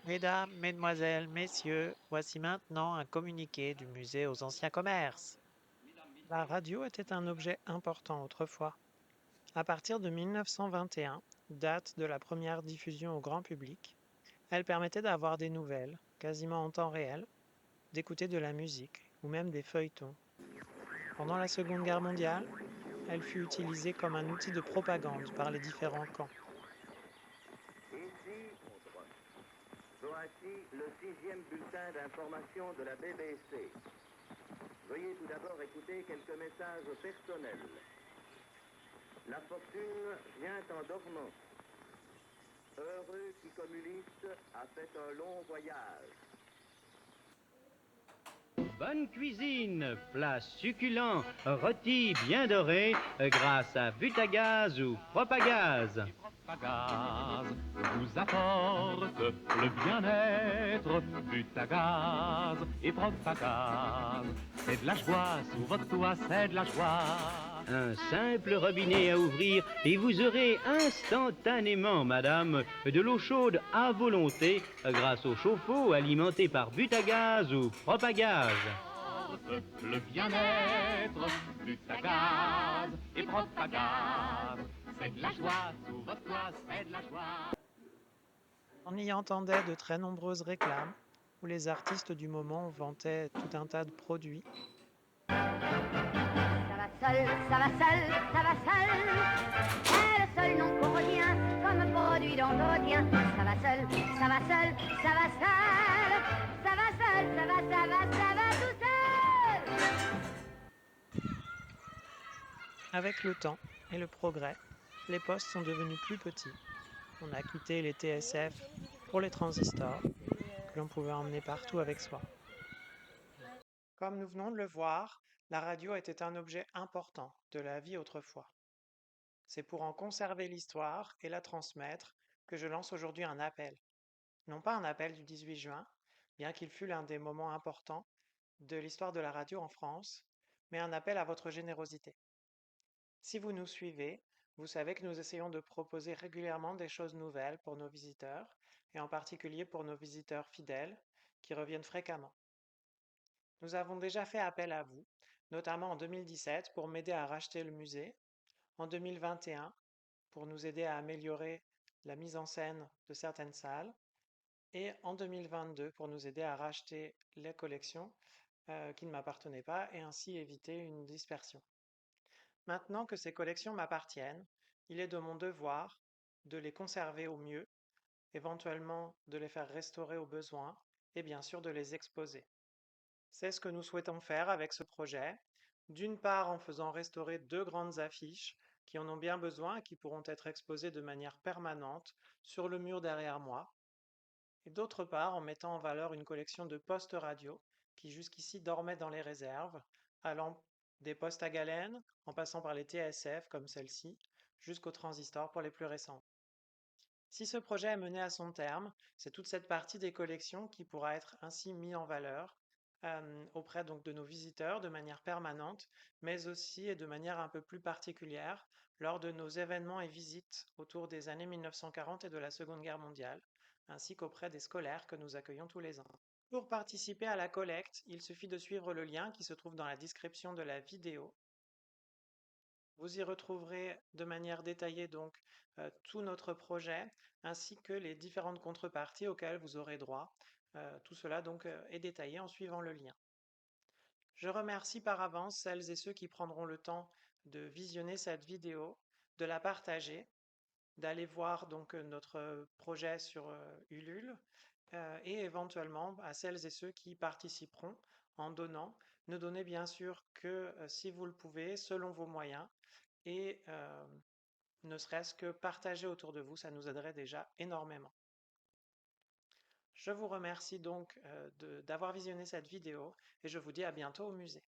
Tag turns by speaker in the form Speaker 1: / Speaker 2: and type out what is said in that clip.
Speaker 1: Mesdames, Mesdemoiselles, Messieurs, voici maintenant un communiqué du musée aux anciens commerces. La radio était un objet important autrefois. À partir de 1921, date de la première diffusion au grand public, elle permettait d'avoir des nouvelles, quasiment en temps réel, d'écouter de la musique ou même des feuilletons. Pendant la Seconde Guerre mondiale, elle fut utilisée comme un outil de propagande par les différents camps.
Speaker 2: Ici, voici le sixième bulletin d'information de la BBC. Veuillez tout d'abord écouter quelques messages personnels. La fortune vient en dormant. Heureux qui, comme Ulysse, a fait un long voyage.
Speaker 3: Bonne cuisine, plat succulent, rôti bien doré, grâce à Butagaz ou Propagaz.
Speaker 4: Butagaz vous apporte le bien-être. Butagaz et Propagaz, c'est de la joie sous votre toit, c'est de la joie.
Speaker 3: Un simple robinet à ouvrir et vous aurez instantanément, madame, de l'eau chaude à volonté grâce au chauffe-eau alimenté par Butagaz ou Propagaz.
Speaker 4: Le bien-être, Butagaz et Propagaz, c'est de la joie sous votre toit, c'est de la joie.
Speaker 1: On y entendait de très nombreuses réclames où les artistes du moment vantaient tout un tas de produits.
Speaker 5: Ça va seul, ça va seul, ça va seul. C'est le seul nom qu'on retient comme produit d'entretien. Ça va seul, ça va seul, ça va seul. Ça va seul, ça va tout seul.
Speaker 1: Avec le temps et le progrès, les postes sont devenus plus petits. On a quitté les TSF pour les transistors que l'on pouvait emmener partout avec soi. Comme nous venons de le voir, la radio était un objet important de la vie autrefois. C'est pour en conserver l'histoire et la transmettre que je lance aujourd'hui un appel. Non pas un appel du 18 juin, bien qu'il fût l'un des moments importants de l'histoire de la radio en France, mais un appel à votre générosité. Si vous nous suivez, vous savez que nous essayons de proposer régulièrement des choses nouvelles pour nos visiteurs, et en particulier pour nos visiteurs fidèles qui reviennent fréquemment. Nous avons déjà fait appel à vous, notamment en 2017 pour m'aider à racheter le musée, en 2021 pour nous aider à améliorer la mise en scène de certaines salles, et en 2022 pour nous aider à racheter les collections qui ne m'appartenaient pas et ainsi éviter une dispersion. Maintenant que ces collections m'appartiennent, il est de mon devoir de les conserver au mieux, éventuellement de les faire restaurer au besoin et bien sûr de les exposer. C'est ce que nous souhaitons faire avec ce projet, d'une part en faisant restaurer deux grandes affiches qui en ont bien besoin et qui pourront être exposées de manière permanente sur le mur derrière moi, et d'autre part en mettant en valeur une collection de postes radio qui jusqu'ici dormaient dans les réserves, allant des postes à galène, en passant par les TSF comme celle-ci, jusqu'aux transistors pour les plus récents. Si ce projet est mené à son terme, c'est toute cette partie des collections qui pourra être ainsi mise en valeur auprès donc de nos visiteurs de manière permanente, mais aussi et de manière un peu plus particulière lors de nos événements et visites autour des années 1940 et de la Seconde Guerre mondiale, ainsi qu'auprès des scolaires que nous accueillons tous les ans. Pour participer à la collecte, il suffit de suivre le lien qui se trouve dans la description de la vidéo. Vous y retrouverez de manière détaillée donc tout notre projet ainsi que les différentes contreparties auxquelles vous aurez droit. Tout cela donc est détaillé en suivant le lien. Je remercie par avance celles et ceux qui prendront le temps de visionner cette vidéo, de la partager, d'aller voir donc notre projet sur Ulule et éventuellement à celles et ceux qui participeront en donnant. Ne donnez bien sûr que si vous le pouvez, selon vos moyens et ne serait-ce que partager autour de vous, ça nous aiderait déjà énormément. Je vous remercie donc d'avoir visionné cette vidéo et je vous dis à bientôt au musée.